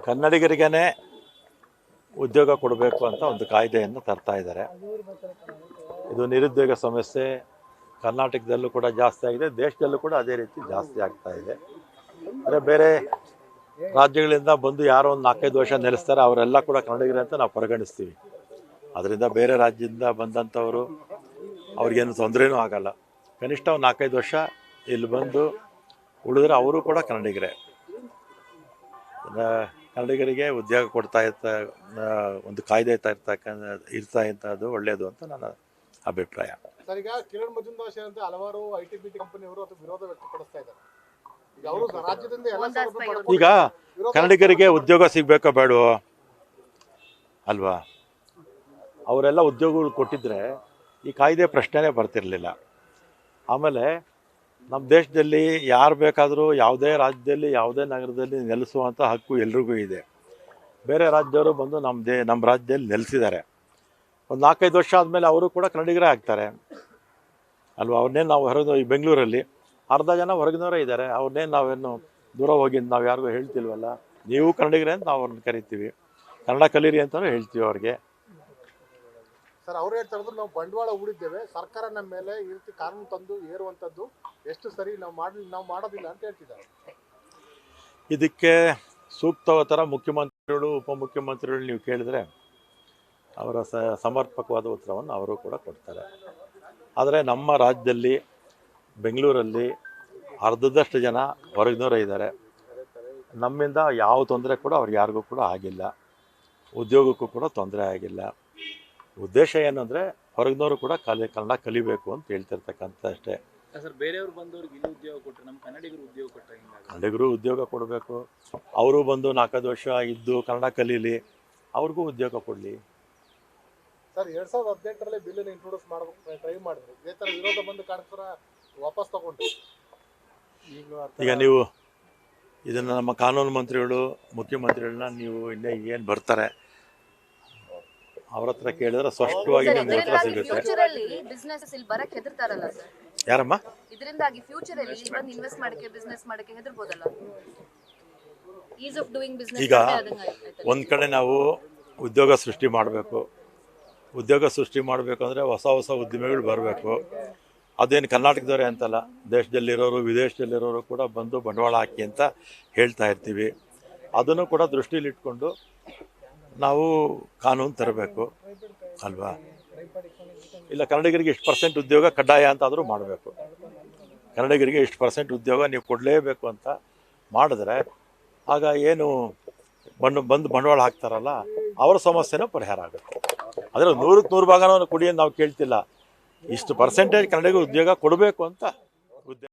ಕನ್ನಡಿಗರಿಗೇ ಉದ್ಯೋಗ ಕೊಡಬೇಕು ಅಂತ ಒಂದು ಕಾಯ್ದೆಯನ್ನು ತರ್ತಾ ಇದ್ದಾರೆ. ಇದು ನಿರುದ್ಯೋಗ ಸಮಸ್ಯೆ ಕರ್ನಾಟಕದಲ್ಲೂ ಕೂಡ ಜಾಸ್ತಿ ಆಗಿದೆ, ದೇಶದಲ್ಲೂ ಕೂಡ ಅದೇ ರೀತಿ ಜಾಸ್ತಿ ಆಗ್ತಾ ಇದೆ. ಅಂದರೆ ಬೇರೆ ರಾಜ್ಯಗಳಿಂದ ಬಂದು ಯಾರೋ ಒಂದು 4-5 ವರ್ಷ ನೆಲೆಸ್ತಾರೆ, ಅವರೆಲ್ಲ ಕೂಡ ಕನ್ನಡಿಗರೇ ಅಂತ ನಾವು ಪರಿಗಣಿಸ್ತೀವಿ. ಅದರಿಂದ ಬೇರೆ ರಾಜ್ಯದಿಂದ ಬಂದಂಥವರು ಅವ್ರಿಗೇನು ತೊಂದರೆನೂ ಆಗಲ್ಲ. ಕನಿಷ್ಠ ಒಂದು 4-5 ವರ್ಷ ಇಲ್ಲಿ ಬಂದು ಉಳಿದ್ರೆ ಅವರು ಕೂಡ ಕನ್ನಡಿಗರೇ. ಕನ್ನಡಿಗರಿಗೆ ಉದ್ಯೋಗ ಕೊಡ್ತಾ ಒಂದು ಕಾಯ್ದೆ ಇರ್ತಾ ಇಂಥದ್ದು ಒಳ್ಳೆಯದು ಅಂತ ನನ್ನ ಅಭಿಪ್ರಾಯ. ಸರ್, ಈಗ ಕಿರಣ್ ಮಜುಂದಾರ್ ಸೇರಿದಂತೆ ಹಲವಾರು ಐಟಿ ಕಂಪನಿಯವರು ಅದು ವಿರೋಧ ವ್ಯಕ್ತಪಡಿಸ್ತಾ ಇದ್ದಾರೆ. ಈಗ ಅವರು ರಾಜ್ಯದಿಂದ ಈಗ ಕನ್ನಡಿಗರಿಗೆ ಉದ್ಯೋಗ ಸಿಗಬೇಕೋ ಬೇಡವೋ ಅಲ್ವಾ? ಅವರೆಲ್ಲ ಉದ್ಯೋಗಗಳು ಕೊಟ್ಟಿದ್ರೆ ಈ ಕಾಯ್ದೆ ಪ್ರಶ್ನೆನೇ ಬರ್ತಿರಲಿಲ್ಲ. ಆಮೇಲೆ ನಮ್ಮ ದೇಶದಲ್ಲಿ ಯಾರು ಬೇಕಾದರೂ ಯಾವುದೇ ರಾಜ್ಯದಲ್ಲಿ ಯಾವುದೇ ನಗರದಲ್ಲಿ ನೆಲೆಸುವಂಥ ಹಕ್ಕು ಎಲ್ರಿಗೂ ಇದೆ. ಬೇರೆ ರಾಜ್ಯವರು ಬಂದು ನಮ್ಮ ರಾಜ್ಯದಲ್ಲಿ ನೆಲೆಸಿದ್ದಾರೆ. ಒಂದು 4-5 ವರ್ಷ ಆದಮೇಲೆ ಅವರು ಕೂಡ ಕನ್ನಡಿಗರೇ ಆಗ್ತಾರೆ ಅಲ್ವಾ? ಅವ್ರನ್ನೇನು ನಾವು ಈ ಬೆಂಗಳೂರಲ್ಲಿ ಅರ್ಧ ಜನ ಹೊರಗಿನವರೇ ಇದ್ದಾರೆ. ಅವ್ರನ್ನೇನು ನಾವೇನು ದೂರ ಹೋಗಿ ನಾವು ಯಾರಿಗೂ ಹೇಳ್ತಿಲ್ವಲ್ಲ. ನೀವು ಕನ್ನಡಿಗರೇ ಅಂತ ನಾವು ಅವ್ರನ್ನ ಕರಿತೀವಿ, ಕನ್ನಡ ಕಲೀರಿ ಅಂತಲೂ ಹೇಳ್ತೀವಿ ಅವ್ರಿಗೆ. ಸರ್, ಅವ್ರು ಹೇಳ್ತಾ ಇರೋದು ನಾವು ಬಂಡವಾಳ ಹೂಡಿದ್ದೇವೆ, ಸರ್ಕಾರ ನಮ್ಮ ಮೇಲೆ ಈ ರೀತಿ ಕಾನೂನು ತಂದು ಏರುವಂಥದ್ದು ಎಷ್ಟು ಸರಿ ನಾವು ಮಾಡೋದಿಲ್ಲ ಅಂತ ಹೇಳ್ತಿದ್ದಾರೆ. ಇದಕ್ಕೆ ಸೂಕ್ತವಾದ ಥರ ಮುಖ್ಯಮಂತ್ರಿಗಳು ಉಪಮುಖ್ಯಮಂತ್ರಿಗಳು ನೀವು ಕೇಳಿದ್ರೆ ಅವರ ಸಮರ್ಪಕವಾದ ಉತ್ತರವನ್ನು ಅವರು ಕೂಡ ಕೊಡ್ತಾರೆ. ಆದರೆ ನಮ್ಮ ರಾಜ್ಯದಲ್ಲಿ ಬೆಂಗಳೂರಲ್ಲಿ ಅರ್ಧದಷ್ಟು ಜನ ಹೊರಗಿನವರೇ ಇದ್ದಾರೆ. ನಮ್ಮಿಂದ ಯಾವ ತೊಂದರೆ ಕೂಡ ಅವ್ರಿಗೆ ಯಾರಿಗೂ ಕೂಡ ಆಗಿಲ್ಲ, ಉದ್ಯೋಗಕ್ಕೂ ಕೂಡ ತೊಂದರೆ ಆಗಿಲ್ಲ. ಉದ್ದೇಶ ಏನಂದರೆ ಹೊರಗಿನವರು ಕೂಡ ಕನ್ನಡ ಕಲಿಬೇಕು ಅಂತ ಹೇಳ್ತಿರ್ತಕ್ಕಂಥ ಅಷ್ಟೇ. ಸರ್, ಬೇರೆಯವರು ಬಂದವ್ರಿಗೆ ಇಲ್ಲಿ ಉದ್ಯೋಗ ಕೊಟ್ಟರೆ ನಮ್ಮ ಕನ್ನಡಿಗರು ಉದ್ಯೋಗ ಕೊಟ್ಟರೆ ಕನ್ನಡಿಗರು ಉದ್ಯೋಗ ಕೊಡಬೇಕು. ಅವರು ಬಂದು 4-5 ವರ್ಷ ಇದ್ದು ಕನ್ನಡ ಕಲೀಲಿ, ಅವ್ರಿಗೂ ಉದ್ಯೋಗ ಕೊಡಲಿ. ಸರ್, 2018ರಲ್ಲಿ ಬಿಲ್ಲನ್ನು ಇಂಟ್ರೊಡ್ಯೂಸ್ ಮಾಡಬೇಕು ಟ್ರೈ ಮಾಡಿದ್ರು, ಇದೇ ಥರ ವಿರೋಧ ಬಂದು ಕಾಣಿಸ್ತಾರ ವಾಪಸ್ ತಗೊಂಡ್ರು. ಈಗ ನೀವು ಇದನ್ನು ನಮ್ಮ ಕಾನೂನು ಮಂತ್ರಿಗಳು ಮುಖ್ಯಮಂತ್ರಿಗಳನ್ನ ನೀವು ಇನ್ನೇ ಏನು ಬರ್ತಾರೆ ಅವ್ರ ಹತ್ರ ಕೇಳಿದ್ರೆ ಸ್ಪಷ್ಟವಾಗಿ ನಿಮ್ಮ ಉತ್ತರ ಸಿಗುತ್ತೆ. ಯಾರಮ್ಮ? ಇದರಿಂದಾಗಿ ಫ್ಯೂಚರ್ ಅಲ್ಲಿ ಬಂದು ಇನ್ವೆಸ್ಟ್ ಮಾಡಕ್ಕೆ ಬಿಸ್ನೆಸ್ ಮಾಡಕ್ಕೆ ಹೆದರ್ಬೋದಲ್ಲ? Ease of doing business. ಈಗ ಒಂದು ಕಡೆ ನಾವು ಉದ್ಯೋಗ ಸೃಷ್ಟಿ ಮಾಡಬೇಕು. ಉದ್ಯೋಗ ಸೃಷ್ಟಿ ಮಾಡಬೇಕು ಅಂದರೆ ಹೊಸ ಉದ್ಯಮಿಗಳು ಬರಬೇಕು. ಅದೇನು ಕರ್ನಾಟಕದವರೇ ಅಂತಲ್ಲ, ದೇಶದಲ್ಲಿರೋರು ವಿದೇಶದಲ್ಲಿರೋರು ಕೂಡ ಬಂದು ಬಂಡವಾಳ ಹಾಕಿ ಅಂತ ಹೇಳ್ತಾ ಇರ್ತೀವಿ. ಅದನ್ನು ಕೂಡ ದೃಷ್ಟಿಯಲ್ಲಿಟ್ಕೊಂಡು ನಾವು ಕಾನೂನು ತರಬೇಕು ಅಲ್ವಾ? ಇಲ್ಲ ಕನ್ನಡಿಗರಿಗೆ ಇಷ್ಟು % ಉದ್ಯೋಗ ಕಡ್ಡಾಯ ಅಂತಾದರೂ ಮಾಡಬೇಕು. ಕನ್ನಡಿಗರಿಗೆ ಇಷ್ಟು % ಉದ್ಯೋಗ ನೀವು ಕೊಡಲೇಬೇಕು ಅಂತ ಮಾಡಿದ್ರೆ ಆಗ ಏನು ಬಂದು ಬಂಡವಾಳ ಹಾಕ್ತಾರಲ್ಲ ಅವರ ಸಮಸ್ಯೆನೂ ಪರಿಹಾರ ಆಗುತ್ತೆ. ಆದರೆ 100ಕ್ಕೆ 100 ಭಾಗನೂ ಕೊಡಿ ಅಂತ ನಾವು ಕೇಳ್ತಿಲ್ಲ. ಇಷ್ಟು % ಕನ್ನಡಿಗರಿಗೆ ಉದ್ಯೋಗ ಕೊಡಬೇಕು ಅಂತ